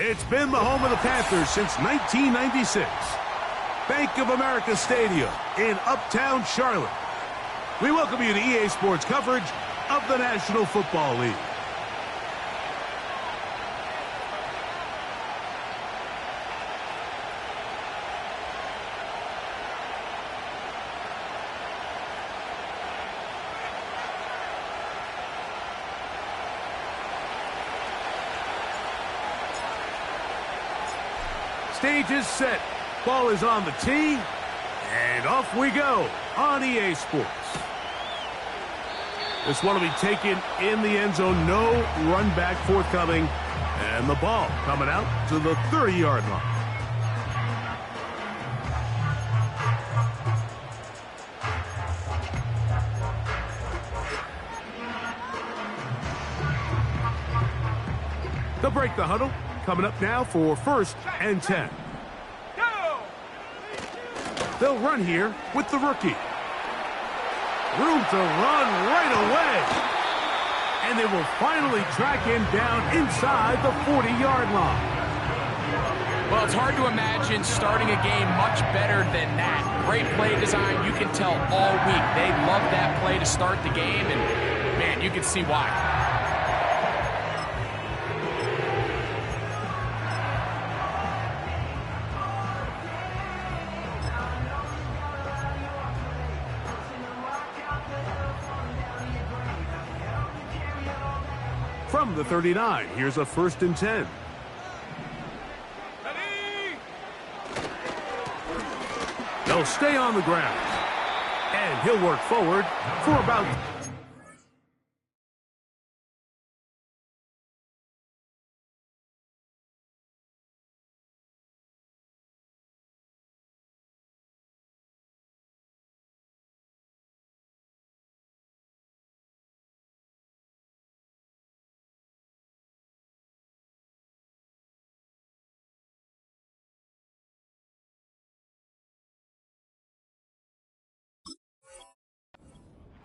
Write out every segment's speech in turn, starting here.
It's been the home of the Panthers since 1996. Bank of America Stadium in Uptown Charlotte. We welcome you to EA Sports coverage of the National Football League. Stage is set. Ball is on the tee. And off we go on EA Sports. This one will be taken in the end zone. No run back forthcoming. And the ball coming out to the 30-yard line. They'll break the huddle. Coming up now for 1st and 10. They'll run here with the rookie. Room to run right away. And they will finally track him down inside the 40-yard line. Well, it's hard to imagine starting a game much better than that. Great play design. You can tell all week they love that play to start the game, and, man, you can see why. From the 39, here's a 1st and 10. They'll stay on the ground. And he'll work forward for about...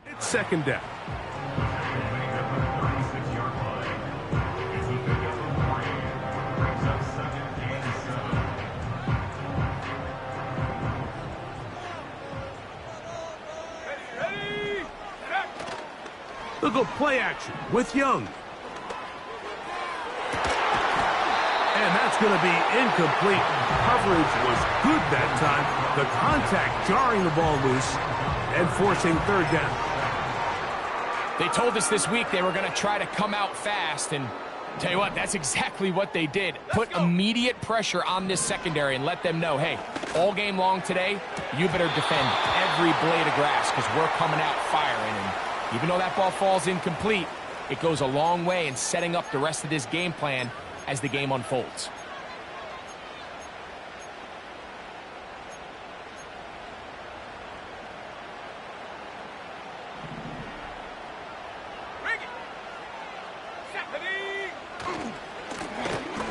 It's 2nd down. They'll go play action with Young. And that's going to be incomplete. Coverage was good that time. The contact jarring the ball loose and forcing 3rd down. They told us this week they were going to try to come out fast, and tell you what, that's exactly what they did. Put immediate pressure on this secondary and let them know, hey, all game long today, you better defend every blade of grass because we're coming out firing. And even though that ball falls incomplete, it goes a long way in setting up the rest of this game plan as the game unfolds.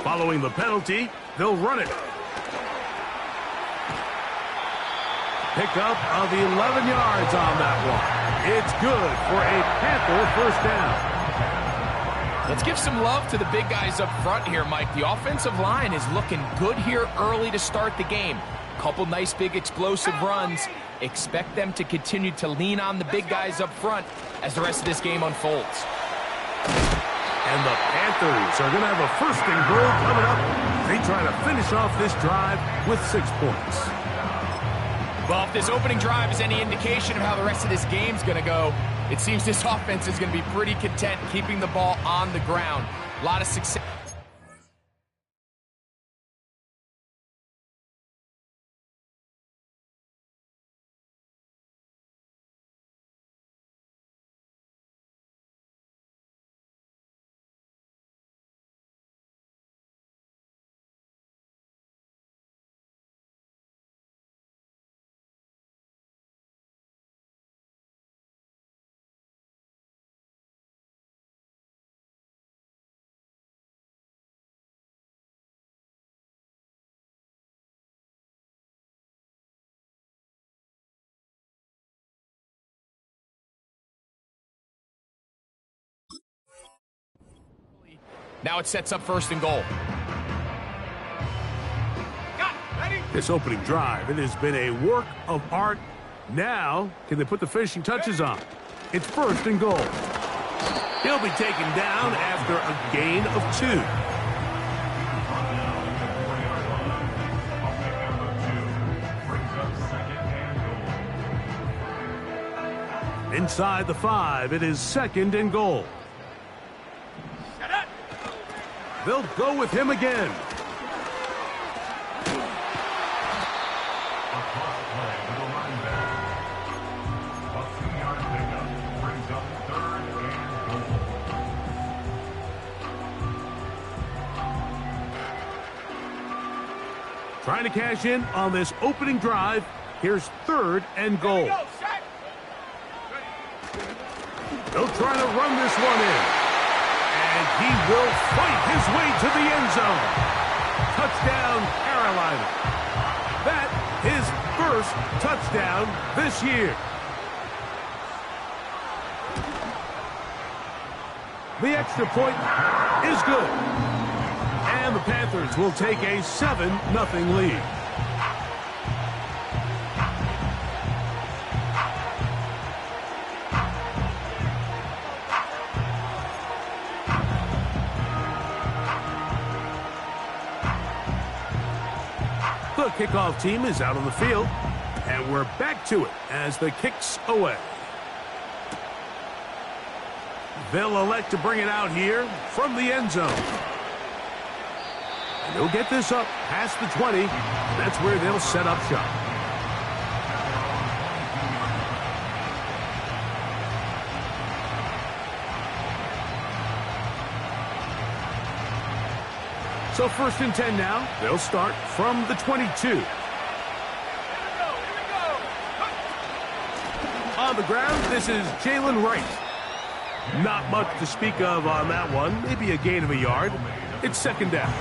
Following the penalty, they'll run it. Pickup of 11 yards on that one. It's good for a Panther 1st down. Let's give some love to the big guys up front here, Mike. The offensive line is looking good here early to start the game. Couple nice big explosive runs. Expect them to continue to lean on the big guys up front as the rest of this game unfolds. And the Panthers are going to have a 1st and goal coming up. They try to finish off this drive with 6 points. Well, if this opening drive is any indication of how the rest of this game's going to go, it seems this offense is going to be pretty content keeping the ball on the ground. A lot of success. Now it sets up 1st and goal. This opening drive, it has been a work of art. Now, can they put the finishing touches on? It's 1st and goal. He'll be taken down after a gain of 2. Inside the 5, it is 2nd and goal. They'll go with him again. Trying to cash in on this opening drive. Here's 3rd and goal. They'll try to run this one in. And he will fight his way to the end zone. Touchdown, Carolina. That his 1st touchdown this year. The extra point is good. And the Panthers will take a 7-0 lead. The kickoff team is out on the field, and we're back to it as the kick's away. They'll elect to bring it out here from the end zone. And they'll get this up past the 20. That's where they'll set up shop. So 1st and 10 now. They'll start from the 22. On the ground, this is Jalen Wright. Not much to speak of on that one. Maybe a gain of a yard. It's 2nd down.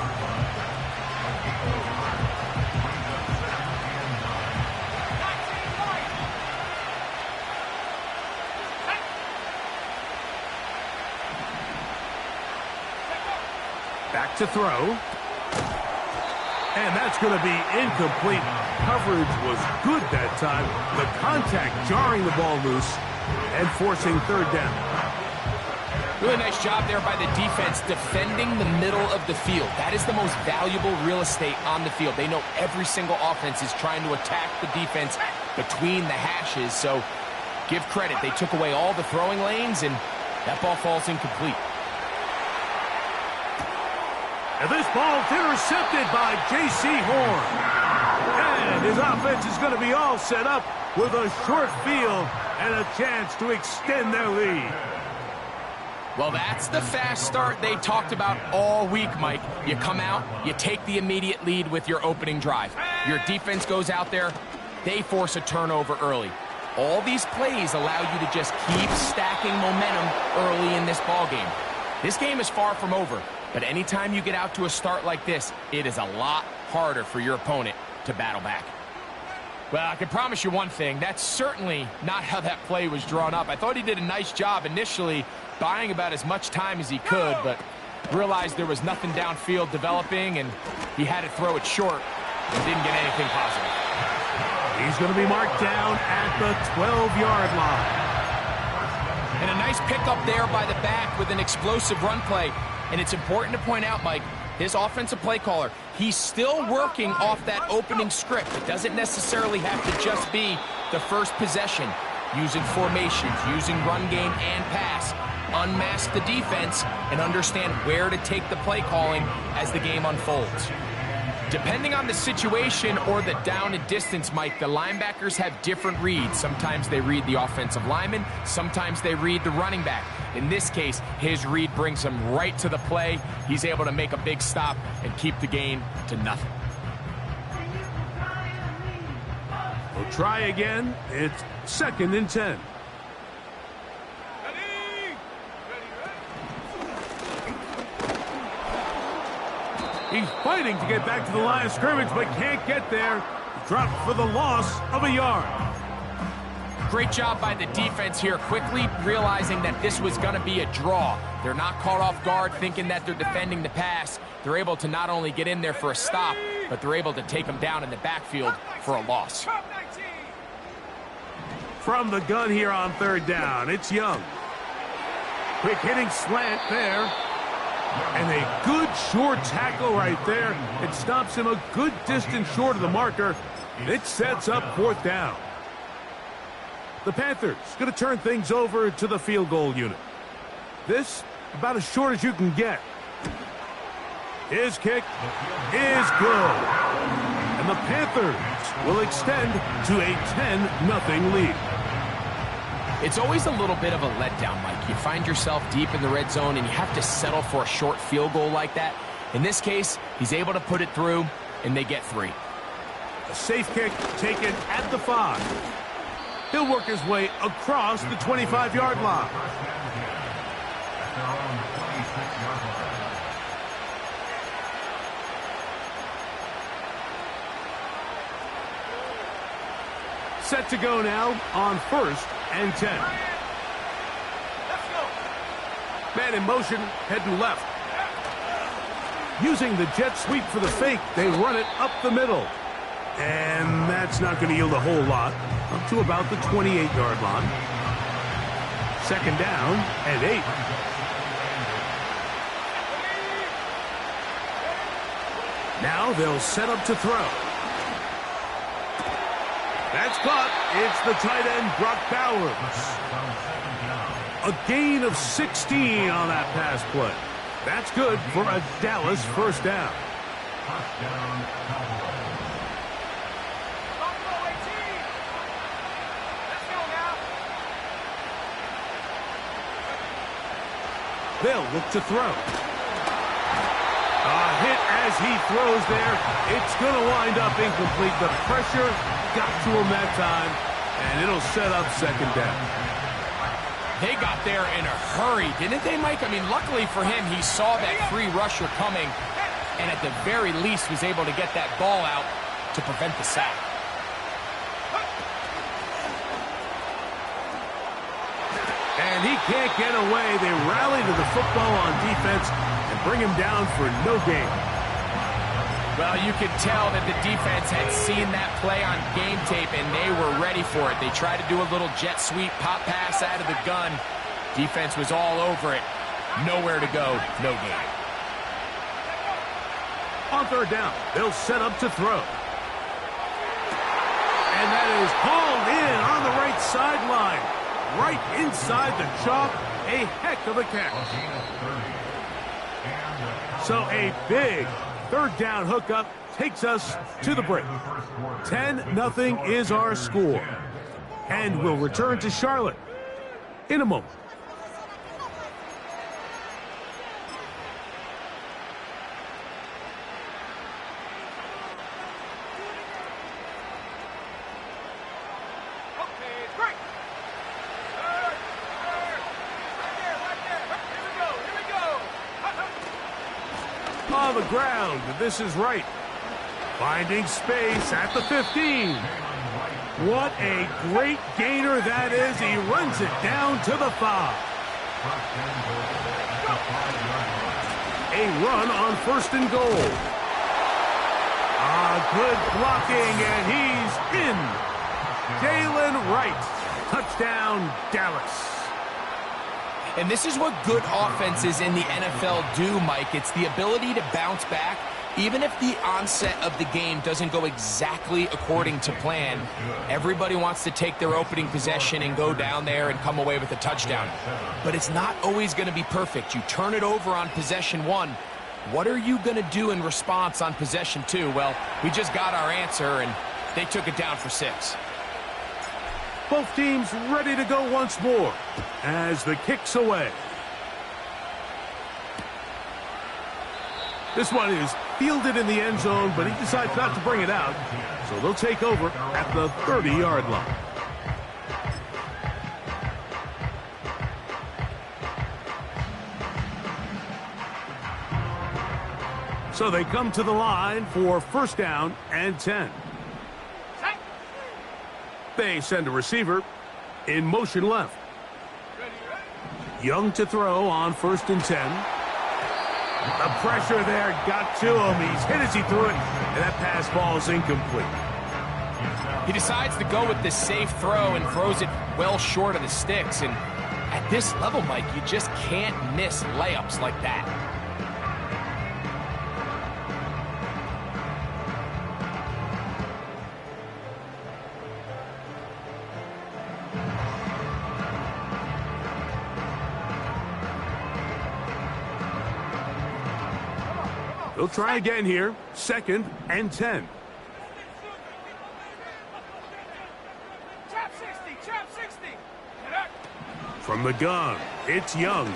Back to throw. And that's going to be incomplete. Coverage was good that time. The contact jarring the ball loose and forcing 3rd down. Really nice job there by the defense defending the middle of the field. That is the most valuable real estate on the field. They know every single offense is trying to attack the defense between the hashes. So give credit. They took away all the throwing lanes, and that ball falls incomplete. And this ball's intercepted by J.C. Horn. And his offense is going to be all set up with a short field and a chance to extend their lead. Well, that's the fast start they talked about all week, Mike. You come out, you take the immediate lead with your opening drive. Your defense goes out there, they force a turnover early. All these plays allow you to just keep stacking momentum early in this ballgame. This game is far from over, but anytime you get out to a start like this, it is a lot harder for your opponent to battle back. Well, I can promise you one thing. That's certainly not how that play was drawn up. I thought he did a nice job initially buying about as much time as he could, but realized there was nothing downfield developing, and he had to throw it short and didn't get anything positive. He's going to be marked down at the 12-yard line. And a nice pickup there by the back with an explosive run play. And it's important to point out, Mike, his offensive play caller, he's still working off that opening script. It doesn't necessarily have to just be the first possession. Using formations, using run game and pass. Unmask the defense and understand where to take the play calling as the game unfolds. Depending on the situation or the down and distance, Mike, the linebackers have different reads. Sometimes they read the offensive lineman. Sometimes they read the running back. In this case, his read brings him right to the play. He's able to make a big stop and keep the gain to nothing. We'll try again. It's 2nd and 10. He's fighting to get back to the line of scrimmage, but can't get there. Dropped for the loss of a yard. Great job by the defense here, quickly realizing that this was going to be a draw. They're not caught off guard thinking that they're defending the pass. They're able to not only get in there for a stop, but they're able to take them down in the backfield for a loss. From the gun here on third down, it's Young. Quick hitting slant there. And a good short tackle right there. It stops him a good distance short of the marker. It sets up fourth down. The Panthers going to turn things over to the field goal unit. This about as short as you can get. His kick is good. And the Panthers will extend to a 10-0 lead. It's always a little bit of a letdown, Mike. You find yourself deep in the red zone and you have to settle for a short field goal like that. In this case, he's able to put it through, and they get 3. A safe kick taken at the 5. He'll work his way across the 25-yard line. Set to go now on 1st and 10. Man in motion, heading left. Using the jet sweep for the fake, they run it up the middle. And that's not going to yield a whole lot. Up to about the 28-yard line. 2nd down and 8. Now they'll set up to throw. That's caught. It's the tight end, Brock Bowers. A gain of 16 on that pass play. That's good for a Dallas first down. They'll look to throw. A hit as he throws there. It's going to wind up incomplete. The pressure got to him that time, and it'll set up 2nd down. They got there in a hurry, didn't they, Mike? I mean, luckily for him, he saw that free rusher coming, and at the very least was able to get that ball out to prevent the sack. And he can't get away. They rally to the football on defense and bring him down for no gain. Well, you could tell that the defense had seen that play on game tape, and they were ready for it. They tried to do a little jet sweep, pop pass out of the gun. Defense was all over it. Nowhere to go, no gain. On 3rd down, they'll set up to throw. And that is hauled in on the right sideline. Right inside the chalk. A heck of a catch. So a big 3rd down hookup takes us to the break. 10-0 is our score. And we'll return to Charlotte in a moment. On the ground, this is right. Finding space at the 15. What a great gainer that is. He runs it down to the 5. A run on 1st and goal. Good blocking, and he's in. Jalen Wright. Touchdown, Dallas. And this is what good offenses in the NFL do, Mike. It's the ability to bounce back. Even if the onset of the game doesn't go exactly according to plan, everybody wants to take their opening possession and go down there and come away with a touchdown. But it's not always going to be perfect. You turn it over on possession 1. What are you going to do in response on possession 2? Well, we just got our answer, and they took it down for 6. Both teams ready to go once more as the kick's away. This one is fielded in the end zone, but he decides not to bring it out. So they'll take over at the 30-yard line. So they come to the line for 1st down and 10. They send a receiver, In motion left. Young to throw on 1st and 10. The pressure there got to him. He's hit as he threw it, and that pass ball is incomplete. He decides to go with the safe throw and throws it well short of the sticks. And at this level, Mike, you just can't miss layups like that. They'll try again here. 2nd and 10. From the gun, it's Young.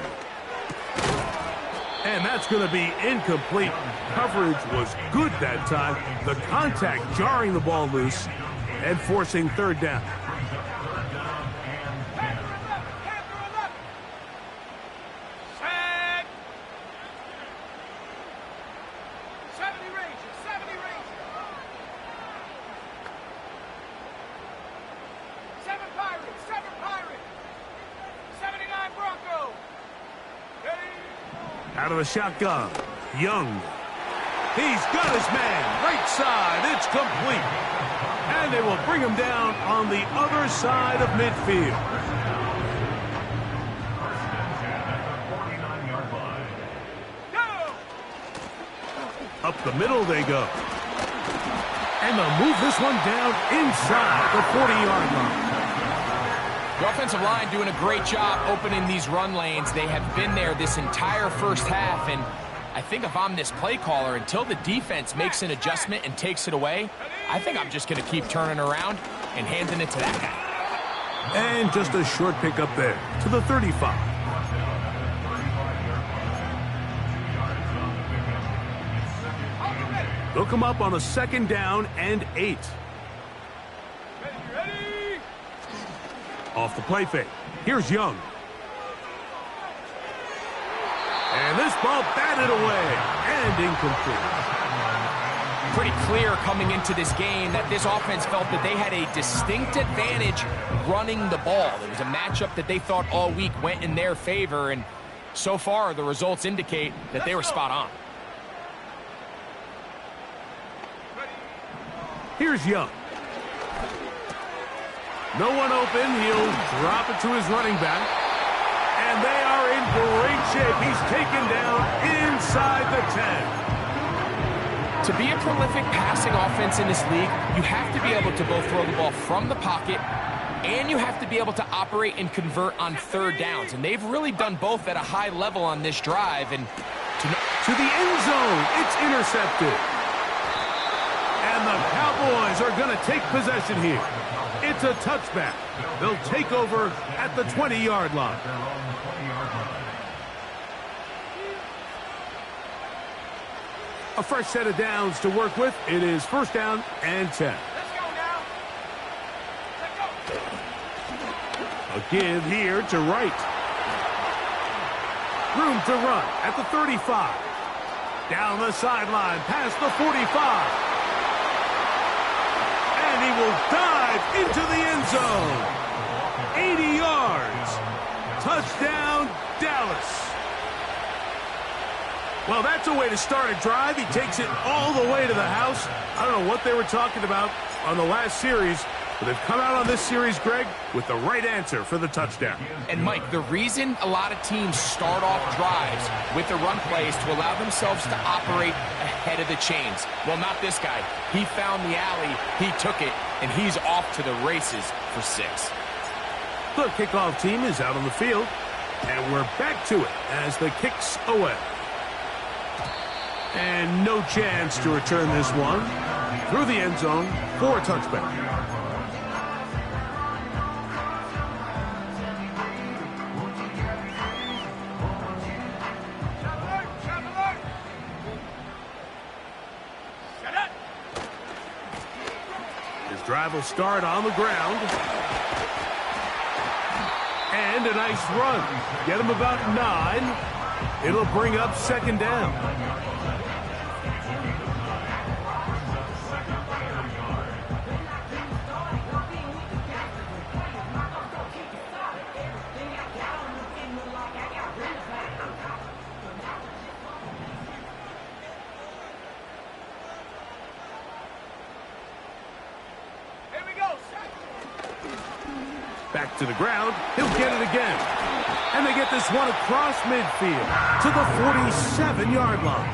And that's going to be incomplete. Coverage was good that time. The contact jarring the ball loose and forcing 3rd down. Out of the shotgun, Young. He's got his man, right side, it's complete. And they will bring him down on the other side of midfield. Up the middle they go. And they'll move this one down inside the 40-yard line. The offensive line doing a great job opening these run lanes. They have been there this entire first half, and I think if I'm this play caller, until the defense makes an adjustment and takes it away, I think I'm just going to keep turning around and handing it to that guy. And just a short pickup there to the 35. They'll come up on a 2nd down and 8. Off the play fake. Here's Young. And this ball batted away and incomplete. Pretty clear coming into this game that this offense felt that they had a distinct advantage running the ball. It was a matchup that they thought all week went in their favor, and so far the results indicate that they were spot on. Here's Young. No one open. He'll drop it to his running back. And they are in great shape. He's taken down inside the 10. To be a prolific passing offense in this league, you have to be able to both throw the ball from the pocket and you have to be able to operate and convert on 3rd downs. And they've really done both at a high level on this drive. And to the end zone, it's intercepted. And the Cowboys are going to take possession here. It's a touchback. They'll take over at the 20-yard line. A fresh set of downs to work with. It is 1st down and 10. Let's go now. Let's go. A give here to Wright. Room to run at the 35. Down the sideline past the 45. And he will dive into the end zone. 80 yards. Touchdown, Dallas. Well, that's a way to start a drive. He takes it all the way to the house. I don't know what they were talking about on the last series, but they've come out on this series, Greg, with the right answer for the touchdown. And, Mike, the reason a lot of teams start off drives with the run plays to allow themselves to operate ahead of the chains. Well, not this guy. He found the alley, he took it, and he's off to the races for 6. The kickoff team is out on the field, and we're back to it as the kick's away. And no chance to return this one through the end zone for a touchback. His drive will start on the ground. And a nice run. Get him about 9. It'll bring up 2nd down. Back to the ground. He'll get it again. And they get this one across midfield to the 47-yard line.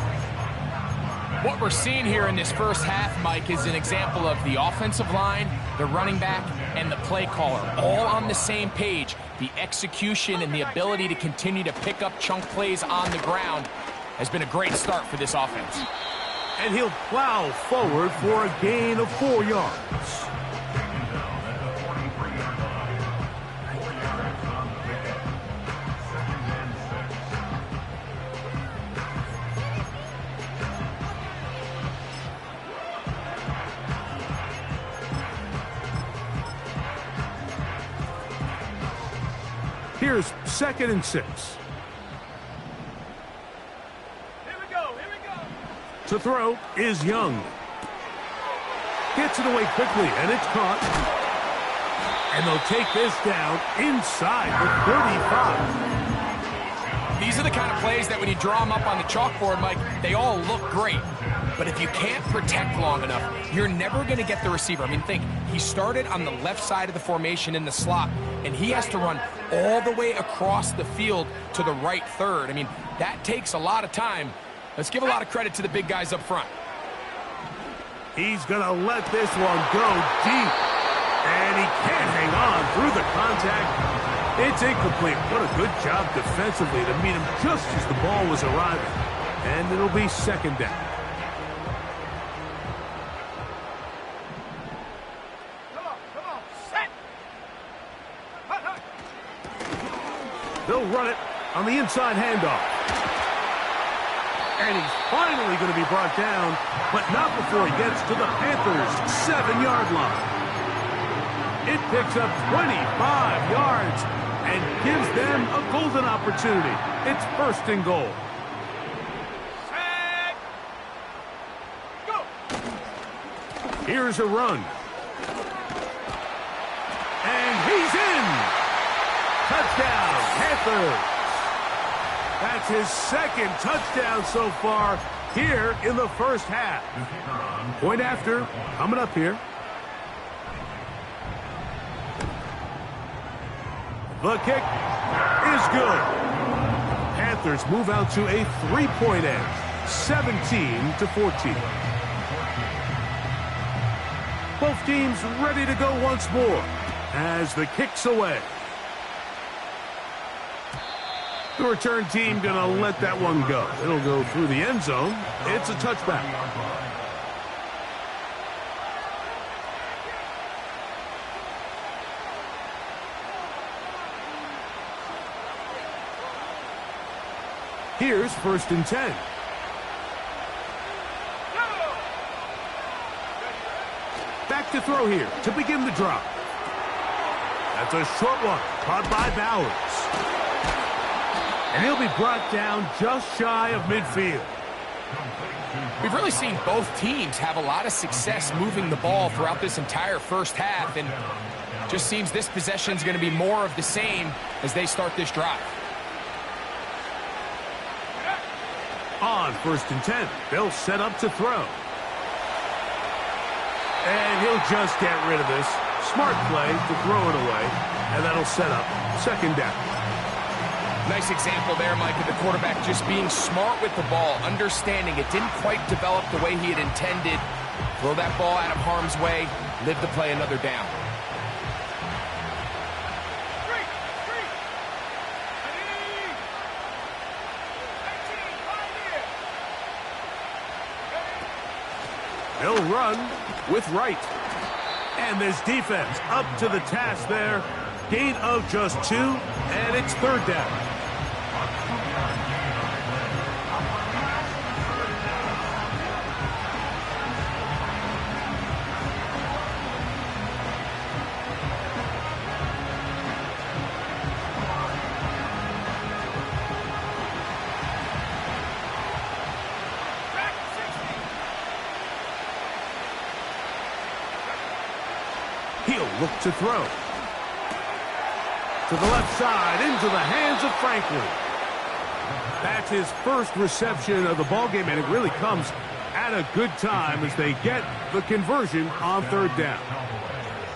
What we're seeing here in this first half, Mike, is an example of the offensive line, the running back, and the play caller all on the same page. The execution and the ability to continue to pick up chunk plays on the ground has been a great start for this offense. And he'll plow forward for a gain of 4 yards. Here's 2nd and 6. Here we go. To throw is Young. Gets it away quickly, and it's caught. And they'll take this down inside the 35. These are the kind of plays that when you draw them up on the chalkboard, Mike, they all look great. But if you can't protect long enough, you're never going to get the receiver. I mean, think, he started on the left side of the formation in the slot, and he has to run all the way across the field to the right third. I mean, that takes a lot of time. Let's give a lot of credit to the big guys up front. He's going to let this one go deep. And he can't hang on through the contact. It's incomplete. What a good job defensively to meet him just as the ball was arriving. And it'll be 2nd down. Come on, set. They'll run it on the inside handoff. And he's finally going to be brought down, but not before he gets to the Panthers' 7-yard line. It picks up 25 yards and gives them a golden opportunity. It's 1st and goal. Set. Go. Here's a run. And he's in. Touchdown, Panthers. That's his 2nd touchdown so far here in the first half. Point after, coming up here. The kick is good. Panthers move out to a 3-point edge, 17-14. Both teams ready to go once more as the kick's away. The return team going to let that one go. It'll go through the end zone. It's a touchback. Here's 1st and 10. Back to throw here to begin the drop. That's a short one, caught by Bowers. And he'll be brought down just shy of midfield. We've really seen both teams have a lot of success moving the ball throughout this entire first half, and just seems this possession is going to be more of the same as they start this drive. On 1st and 10, they'll set up to throw. And he'll just get rid of this. Smart play to throw it away, and that'll set up 2nd down. Nice example there, Mike, of the quarterback just being smart with the ball, understanding it didn't quite develop the way he had intended. Throw that ball out of harm's way, live to play another down. He'll run with Wright. And this defense up to the task there. Gain of just 2, and it's 3rd down. He'll look to throw. To the left side, into the hands of Franklin. That's his first reception of the ballgame, and it really comes at a good time as they get the conversion on 3rd down.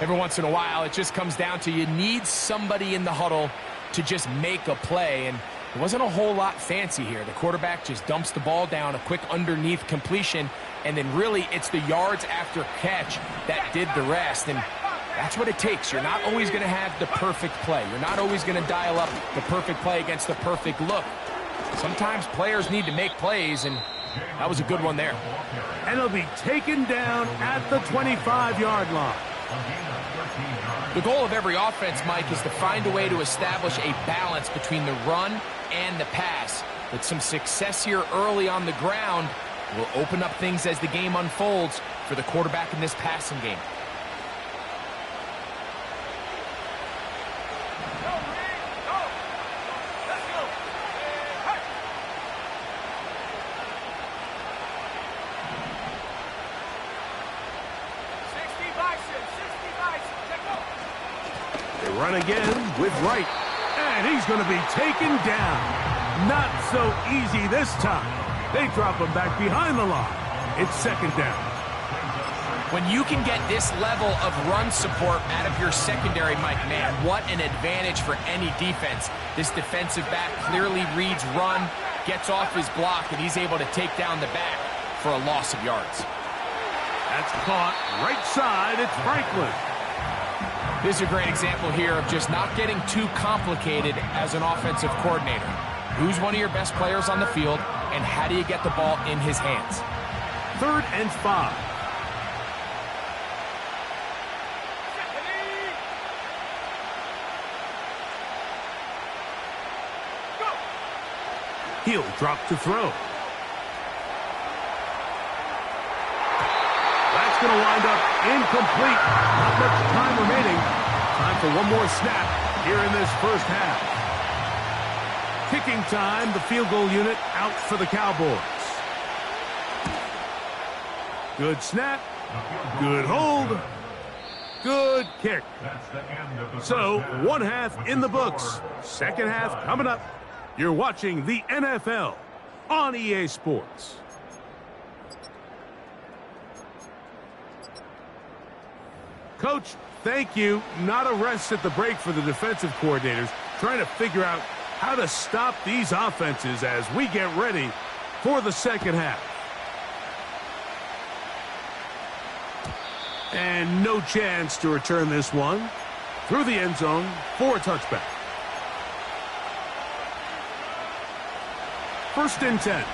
Every once in a while, it just comes down to you need somebody in the huddle to just make a play, and it wasn't a whole lot fancy here. The quarterback just dumps the ball down, a quick underneath completion, and then really it's the yards after catch that did the rest, and that's what it takes. You're not always going to have the perfect play. You're not always going to dial up the perfect play against the perfect look. Sometimes players need to make plays, and that was a good one there. And he'll be taken down at the 25-yard line. The goal of every offense, Mike, is to find a way to establish a balance between the run and the pass. With some success here early on the ground, will open up things as the game unfolds for the quarterback in this passing game. Run again with Wright, and he's going to be taken down. Not so easy this time. They drop him back behind the line. It's second down. When you can get this level of run support out of your secondary, Mike, man, what an advantage for any defense. This defensive back clearly reads run, gets off his block, and he's able to take down the back for a loss of yards. That's caught right side. It's Franklin. This is a great example here of just not getting too complicated as an offensive coordinator. Who's one of your best players on the field, and how do you get the ball in his hands? 3rd and 5. He'll drop to throw. That's going to wind up incomplete. Not much time remaining. Time for one more snap here in this first half. Kicking time, the field goal unit out for the Cowboys. Good snap. Good hold. Good kick. So, one half in the books. Second half coming up. You're watching the NFL on EA Sports. Coach, thank you. Not a rest at the break for the defensive coordinators, trying to figure out how to stop these offenses as we get ready for the second half. And no chance to return this one through the end zone for a touchback. 1st and 10.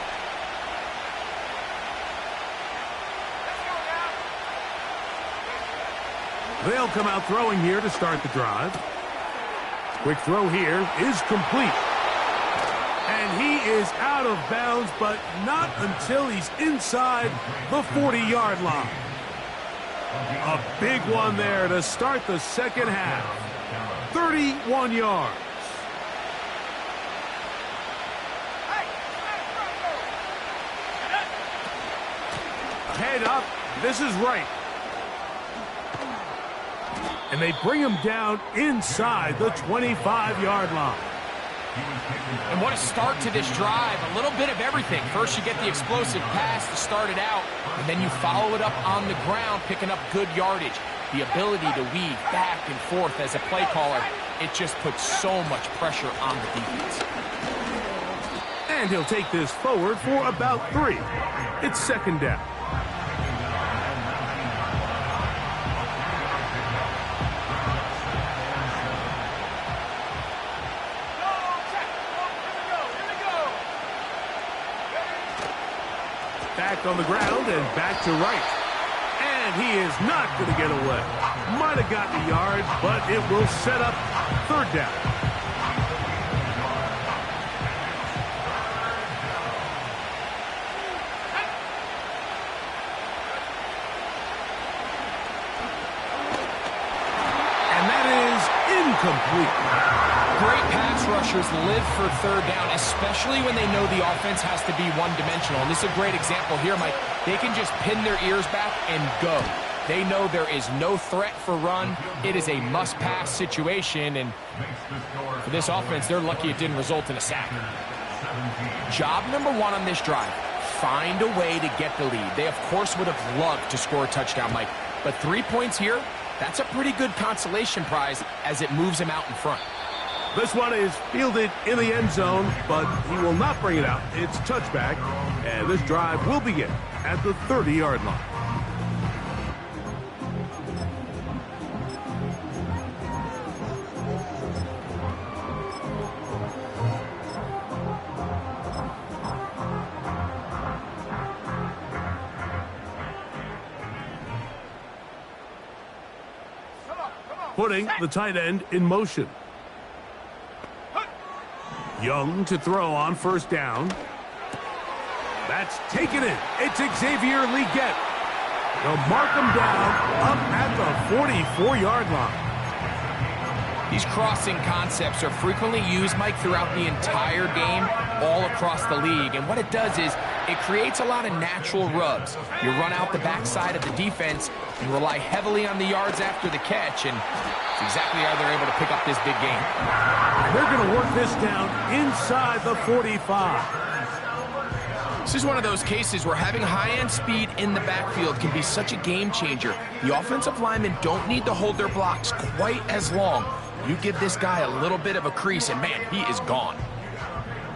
They'll come out throwing here to start the drive. Quick throw here is complete. And he is out of bounds, but not until he's inside the 40-yard line. A big one there to start the second half. 31 yards. Head up. This is right. And they bring him down inside the 25-yard line. And what a start to this drive. A little bit of everything. First you get the explosive pass to start it out, and then you follow it up on the ground, picking up good yardage. The ability to weave back and forth as a play caller, it just puts so much pressure on the defense. And he'll take this forward for about 3. It's second down. Back on the ground and back to right. And he is not going to get away. Might have gotten a yard, but it will set up 3rd down. And that is incomplete. Great pass rushers live for 3rd down, especially when they know the offense has to be one-dimensional. And this is a great example here, Mike. They can just pin their ears back and go. They know there is no threat for run. It is a must-pass situation, and for this offense, they're lucky it didn't result in a sack. Job number 1 on this drive, find a way to get the lead. They, of course, would have loved to score a touchdown, Mike. But 3 points here, That's a pretty good consolation prize as it moves him out in front. This one is fielded in the end zone, but he will not bring it out. It's touchback, and this drive will begin at the 30-yard line. Putting the tight end in motion. Young to throw on first down. That's taken in. It's Xavier Legette. They'll mark him down up at the 44-yard line. These crossing concepts are frequently used, Mike, throughout the entire game, all across the league. And what it does is it creates a lot of natural rubs. You run out the backside of the defense, you rely heavily on the yards after the catch, and it's exactly how they're able to pick up this big game. They're going to work this down inside the 45. This is one of those cases where having high-end speed in the backfield can be such a game changer. The offensive linemen don't need to hold their blocks quite as long. You give this guy a little bit of a crease, and man, he is gone.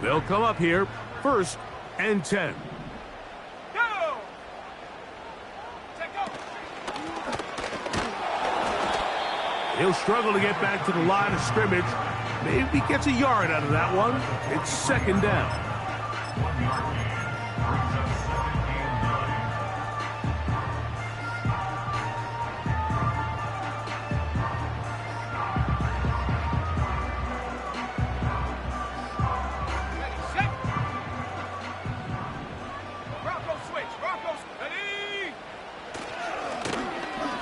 They'll come up here, 1st and 10. Go! Check go! He'll struggle to get back to the line of scrimmage. Maybe gets a yard out of that one. It's 2nd down.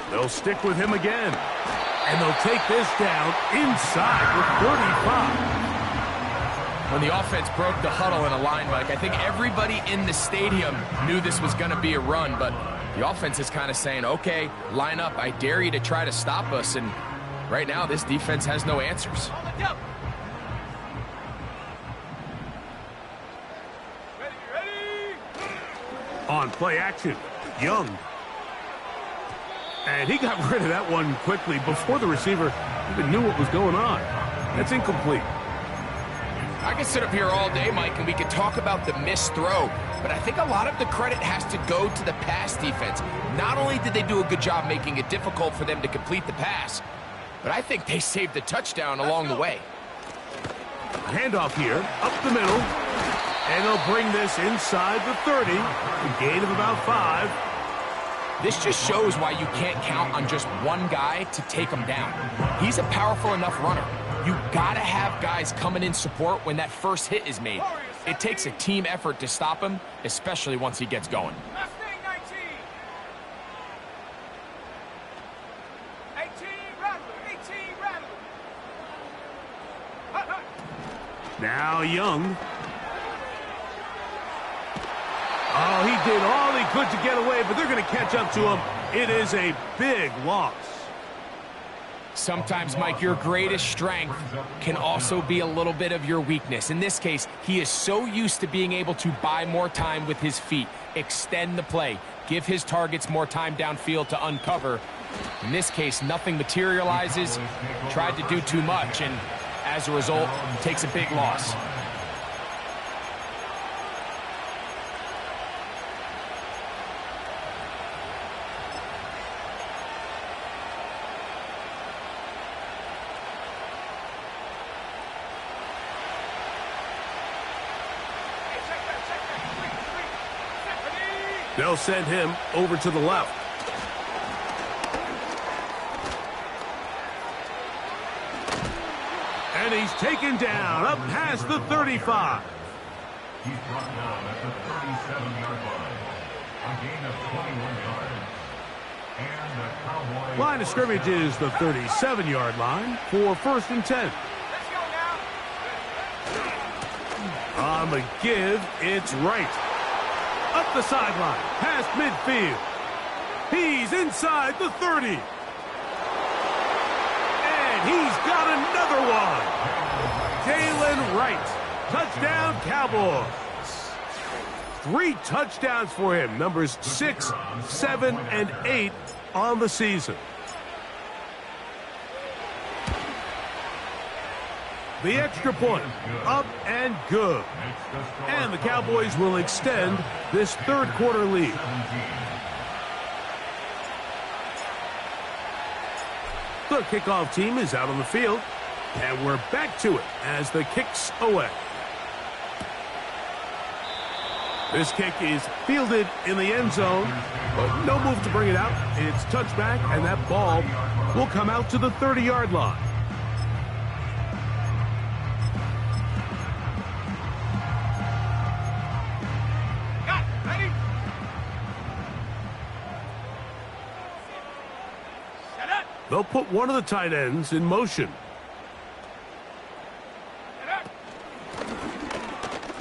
They'll stick with him again. And they'll take this down inside the 35. When the offense broke the huddle in a line, Mike, I think everybody in the stadium knew this was going to be a run, but the offense is kind of saying, okay, line up. I dare you to try to stop us. And right now, this defense has no answers. Ready. On play action, Young. And he got rid of that one quickly before the receiver even knew what was going on. That's incomplete. I could sit up here all day, Mike, and we could talk about the missed throw, but I think a lot of the credit has to go to the pass defense. Not only did they do a good job making it difficult for them to complete the pass, but I think they saved the touchdown along the way. Handoff here, up the middle, and they'll bring this inside the 30, a gain of about 5. This just shows why you can't count on just one guy to take him down. He's a powerful enough runner. You gotta have guys coming in support when that first hit is made. It takes a team effort to stop him, especially once he gets going. Mustang 19. 18 Rattler. Hut. Now Young. Oh, he did all he could to get away, but they're going to catch up to him. It is a big loss. Sometimes, Mike, your greatest strength can also be a little bit of your weakness. In this case, he is so used to being able to buy more time with his feet, extend the play, give his targets more time downfield to uncover. In this case, nothing materializes, tried to do too much, and as a result, takes a big loss. They'll send him over to the left. And he's taken down up past the 35. He's brought down at the 37-yard line. A gain of 21 yards. And the Cowboys... Line of scrimmage is the 37-yard line for 1st and 10. Let's go now. On the give, it's right. Up the sideline, past midfield. He's inside the 30. And he's got another one. Jalen Wright. Touchdown, Cowboys. 3 touchdowns for him. Numbers 6, 7, and 8 on the season. The extra point, up and good. And the Cowboys will extend this third quarter lead. The kickoff team is out on the field, and we're back to it as the kick's away. This kick is fielded in the end zone, but no move to bring it out. It's touchback, and that ball will come out to the 30-yard line. Got it. Ready? Set up. They'll put one of the tight ends in motion. Set up.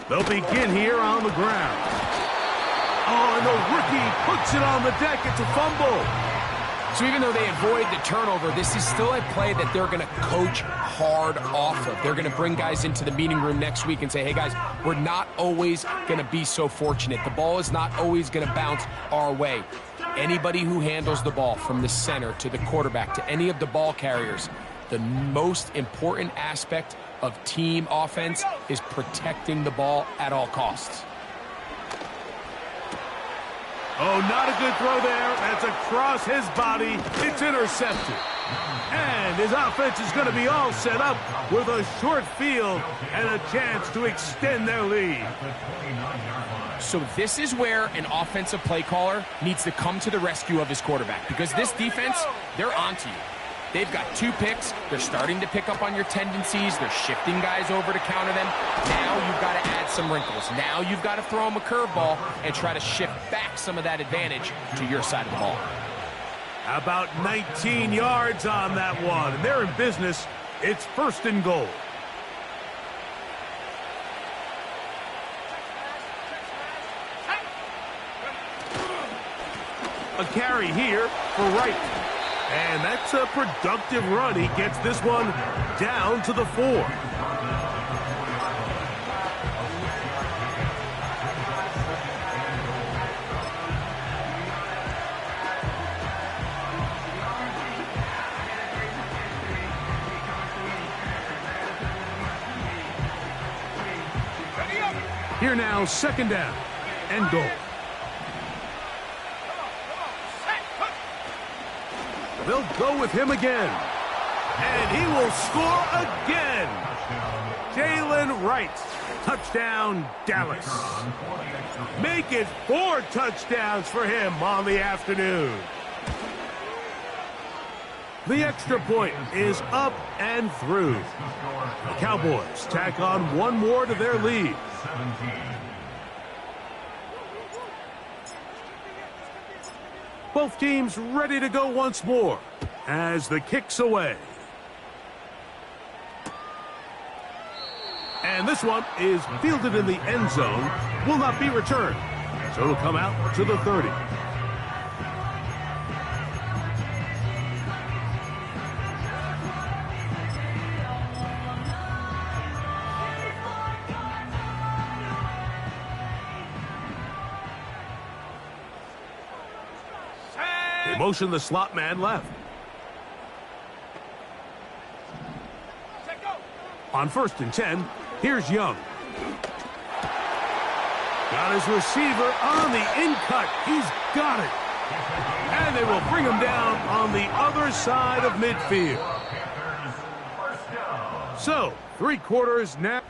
They'll begin here on the ground. Oh, and the rookie puts it on the deck. It's a fumble. So even though they avoid the turnover, this is still a play that they're going to coach hard off of. They're going to bring guys into the meeting room next week and say, hey, guys, we're not always going to be so fortunate. The ball is not always going to bounce our way. Anybody who handles the ball from the center to the quarterback to any of the ball carriers, the most important aspect of team offense is protecting the ball at all costs. Oh, not a good throw there. That's across his body. It's intercepted. And his offense is going to be all set up with a short field and a chance to extend their lead. So this is where an offensive play caller needs to come to the rescue of his quarterback, because this defense, they're onto you. They've got 2 picks. They're starting to pick up on your tendencies. They're shifting guys over to counter them. Now you've got to add some wrinkles. Now you've got to throw them a curveball and try to shift back some of that advantage to your side of the ball. About 19 yards on that one. And they're in business. It's 1st and goal. A carry here for Wright. And that's a productive run. He gets this one down to the 4. Here now, 2nd down and goal. They'll go with him again. And he will score again. Jalen Wright. Touchdown, Dallas. Make it 4 touchdowns for him on the afternoon. The extra point is up and through. The Cowboys tack on one more to their lead. 17. Both teams ready to go once more as the kick's away. And this one is fielded in the end zone, will not be returned. So it'll come out to the 30. They motion the slot man left. On 1st and 10, here's Young. Got his receiver on the in-cut. He's got it. And they will bring him down on the other side of midfield. So, 3 quarters now.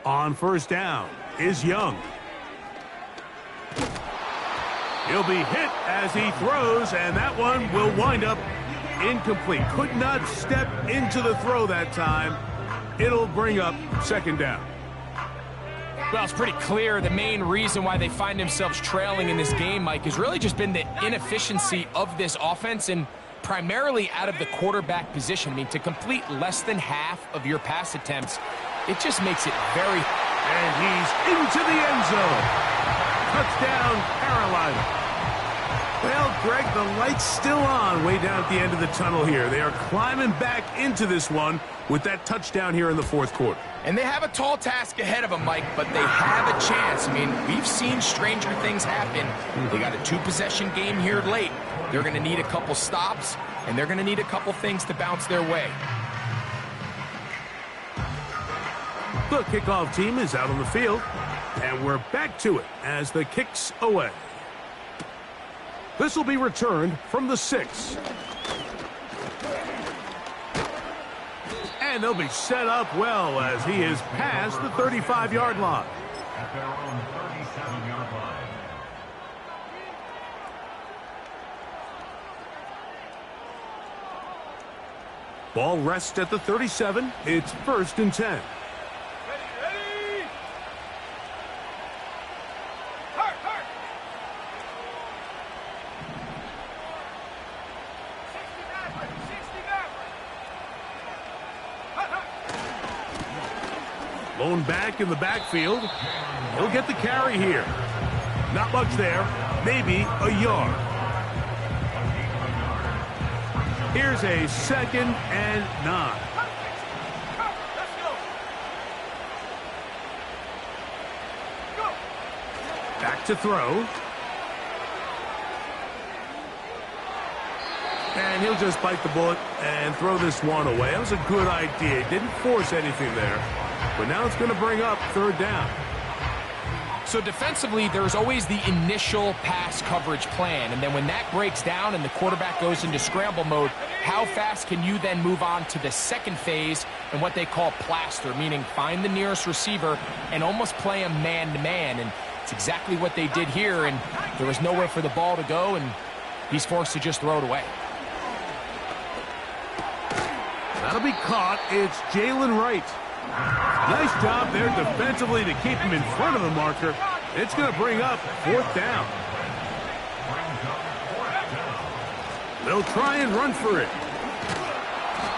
On 1st down is Young. He'll be hit as he throws, and that one will wind up incomplete. Could not step into the throw that time. It'll bring up 2nd down. Well, it's pretty clear the main reason why they find themselves trailing in this game, Mike, has really just been the inefficiency of this offense and primarily out of the quarterback position. I mean, to complete less than half of your pass attempts, it just makes it very... And he's into the end zone. Touchdown, Carolina. Well, Greg, the light's still on way down at the end of the tunnel here. They are climbing back into this one with that touchdown here in the fourth quarter. And they have a tall task ahead of them, Mike, but they have a chance. I mean, we've seen stranger things happen. They got a two-possession game here late. They're going to need a couple stops, and they're going to need a couple things to bounce their way. The kickoff team is out on the field, and we're back to it as the kick's away. This will be returned from the 6. And they'll be set up well as he is past the 35-yard line. At their own 37-yard line. Ball rests at the 37. It's 1st and 10. Ready! Hurt! 69. Lone back in the backfield. He'll get the carry here. Not much there. Maybe a yard. Here's a 2nd and 9. Let's go. Go. Back to throw. And he'll just bite the bullet and throw this one away. That was a good idea. He didn't force anything there. But now it's going to bring up 3rd down. So defensively, there's always the initial pass coverage plan. And then when that breaks down and the quarterback goes into scramble mode, how fast can you then move on to the second phase and what they call plaster, meaning find the nearest receiver and almost play a man-to-man. And it's exactly what they did here. And there was nowhere for the ball to go, and he's forced to just throw it away. That'll be caught. It's Jalen Wright. Nice job there defensively to keep him in front of the marker. It's going to bring up 4th down. They'll try and run for it.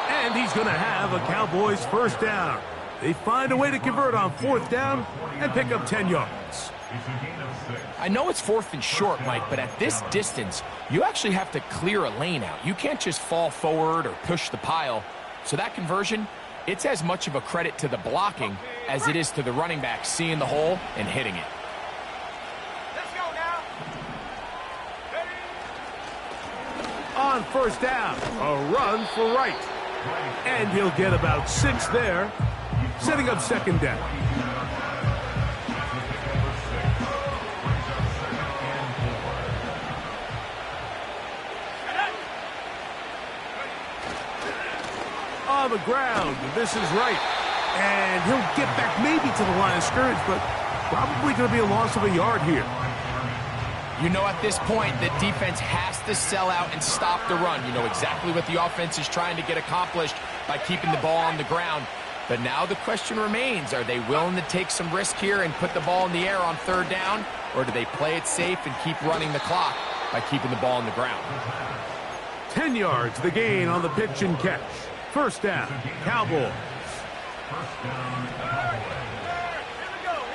And he's going to have a Cowboys 1st down. They find a way to convert on 4th down and pick up 10 yards. I know it's 4th and short, Mike, but at this distance, you actually have to clear a lane out. You can't just fall forward or push the pile. So that conversion, it's as much of a credit to the blocking as it is to the running back seeing the hole and hitting it. Let's go now. Ready? On 1st down, a run for Wright. And he'll get about 6 there, setting up 2nd down. On the ground, this is Wright. And he'll get back maybe to the line of scrimmage, but probably going to be a loss of a yard here. You know at this point the defense has to sell out and stop the run. You know exactly what the offense is trying to get accomplished by keeping the ball on the ground. But now the question remains, are they willing to take some risk here and put the ball in the air on 3rd down? Or do they play it safe and keep running the clock by keeping the ball on the ground? 10 yards, the gain on the pitch and catch. 1st down, Cowboys. Here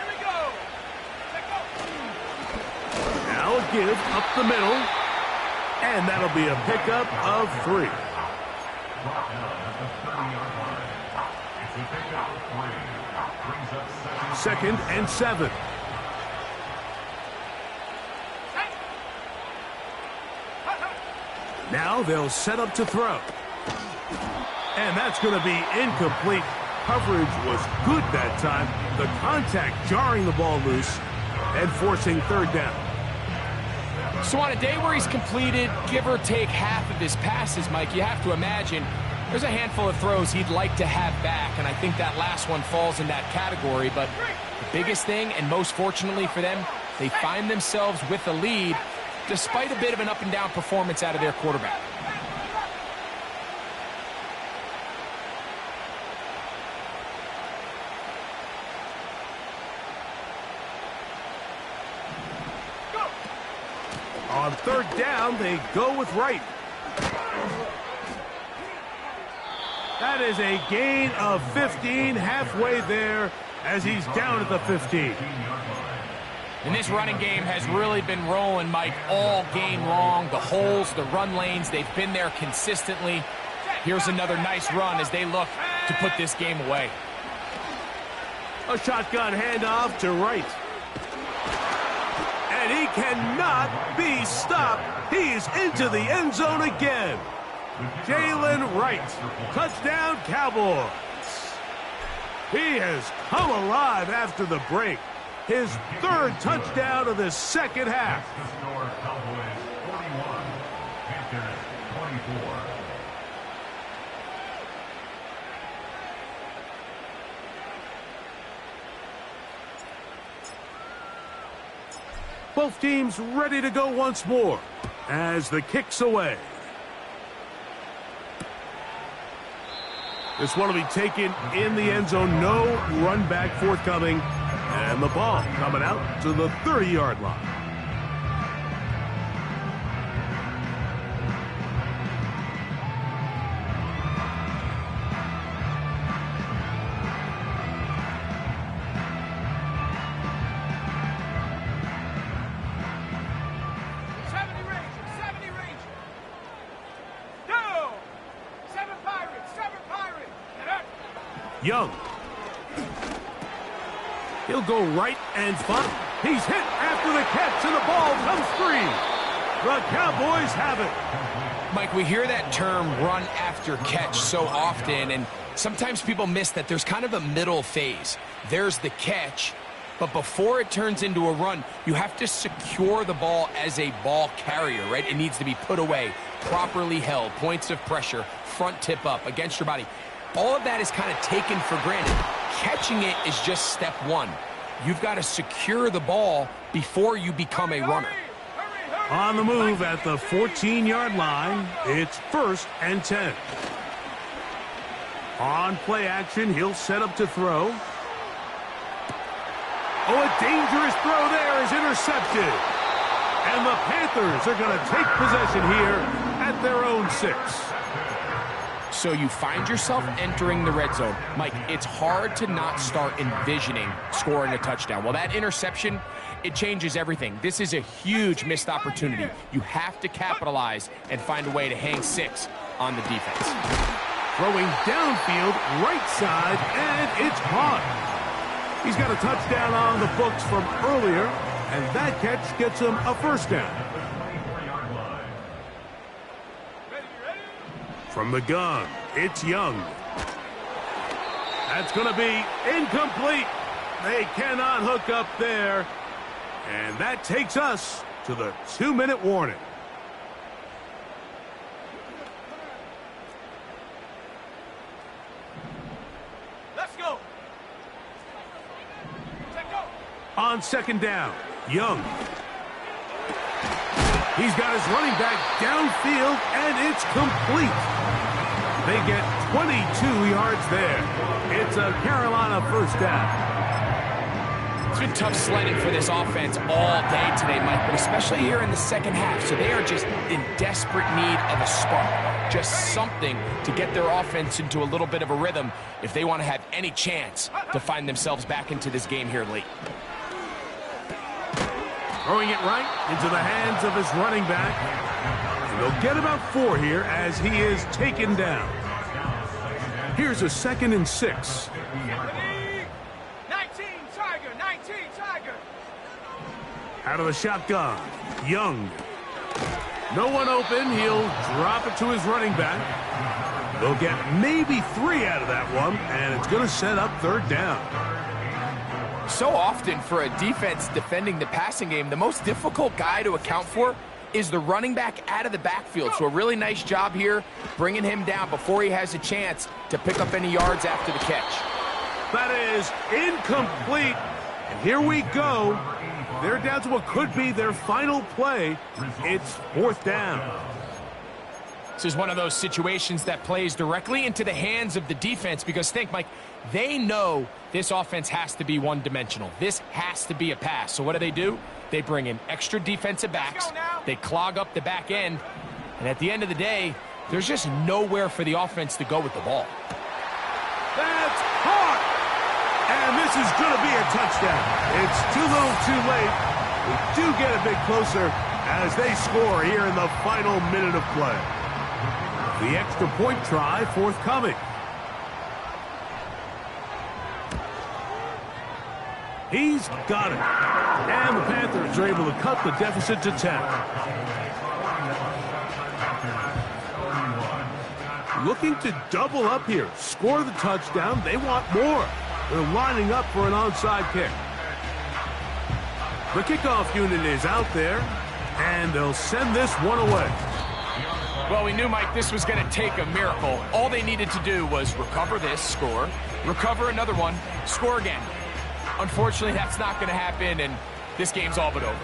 we go. Let's go. Now a give up the middle. And that'll be a pickup of 3. Second and 7. Now they'll set up to throw. And that's going to be incomplete. Coverage was good that time. The contact jarring the ball loose and forcing 3rd down. So on a day where he's completed, give or take half of his passes, Mike, you have to imagine there's a handful of throws he'd like to have back, and I think that last one falls in that category. But the biggest thing, and most fortunately for them, they find themselves with a lead despite a bit of an up-and-down performance out of their quarterback. On 3rd down, they go with Wright. That is a gain of 15, halfway there as he's down at the 15. And this running game has really been rolling, Mike, all game long. The holes, the run lanes, they've been there consistently. Here's another nice run as they look to put this game away. A shotgun handoff to Wright. And he cannot be stopped. He's into the end zone again. Jalen Wright. Touchdown, Cowboys. He has come alive after the break. His third touchdown of the second half. The score, Cowboys 41, Panthers 24. Both teams ready to go once more as the kick's away. This one will be taken in the end zone. No run back forthcoming. And the ball coming out to the 30-yard line. Young. He'll go right and find. He's hit after the catch, and the ball comes free. The Cowboys have it. Mike, we hear that term run after catch so often, and sometimes people miss that there's kind of a middle phase. There's the catch, but before it turns into a run, you have to secure the ball as a ball carrier, right? It needs to be put away, properly held, points of pressure, front tip up against your body. All of that is kind of taken for granted. Catching it is just step one. You've got to secure the ball before you become a runner. On the move at the 14-yard line, it's 1st and 10. On play action, he'll set up to throw. Oh, a dangerous throw there is intercepted. And the Panthers are going to take possession here at their own 6. So you find yourself entering the red zone. Mike, it's hard to not start envisioning scoring a touchdown. Well, that interception, it changes everything. This is a huge missed opportunity. You have to capitalize and find a way to hang 6 on the defense. Throwing downfield, right side, and it's caught. He's got a touchdown on the books from earlier, and that catch gets him a 1st down. From the gun, it's Young. That's going to be incomplete. They cannot hook up there. And that takes us to the 2-minute warning. Let's go. On 2nd down, Young. He's got his running back downfield, and it's complete. They get 22 yards there. It's a Carolina 1st down. It's been tough sledding for this offense all day today, Mike, but especially here in the second half. So they are just in desperate need of a spark, just something to get their offense into a little bit of a rhythm if they want to have any chance to find themselves back into this game here late. Throwing it right into the hands of his running back. And they'll get about 4 here as he is taken down. Here's a 2nd and 6. 19 Tiger. Out of the shotgun, Young. No one open. He'll drop it to his running back. They'll get maybe 3 out of that one, and it's going to set up 3rd down. So often for a defense defending the passing game, the most difficult guy to account for is the running back out of the backfield. So a really nice job here bringing him down before he has a chance to pick up any yards after the catch. That is incomplete. And here we go. They're down to what could be their final play. It's 4th down. This is one of those situations that plays directly into the hands of the defense because think, Mike, they know this offense has to be one-dimensional. This has to be a pass. So what do? They bring in extra defensive backs. They clog up the back end. And at the end of the day, there's just nowhere for the offense to go with the ball. That's caught! And this is going to be a touchdown. It's too little too late. We do get a bit closer as they score here in the final minute of play. The extra point try forthcoming. He's got it. And the Panthers are able to cut the deficit to 10. Looking to double up here. Score the touchdown. They want more. They're lining up for an onside kick. The kickoff unit is out there, and they'll send this one away. Well, we knew, Mike, this was going to take a miracle. All they needed to do was recover this, score, recover another one, score again. Unfortunately, that's not going to happen, and this game's all but over.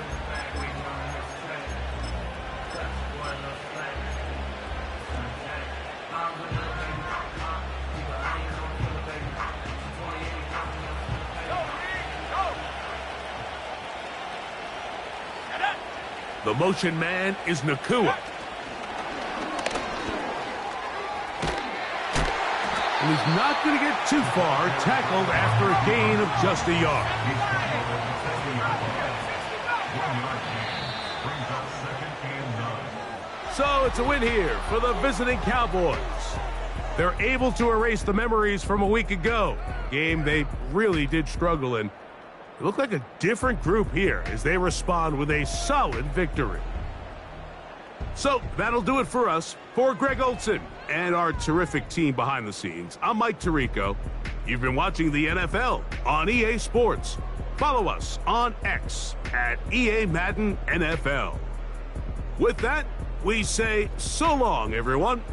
The motion man is Nacua. And he's not going to get too far, tackled after a gain of just a yard. So it's a win here for the visiting Cowboys. They're able to erase the memories from a week ago. Game they really did struggle in. It looked like a different group here as they respond with a solid victory. So that'll do it for us. For Greg Olsen and our terrific team behind the scenes, I'm Mike Tirico. You've been watching the NFL on EA Sports. Follow us on X at EA Madden NFL. With that, we say so long, everyone.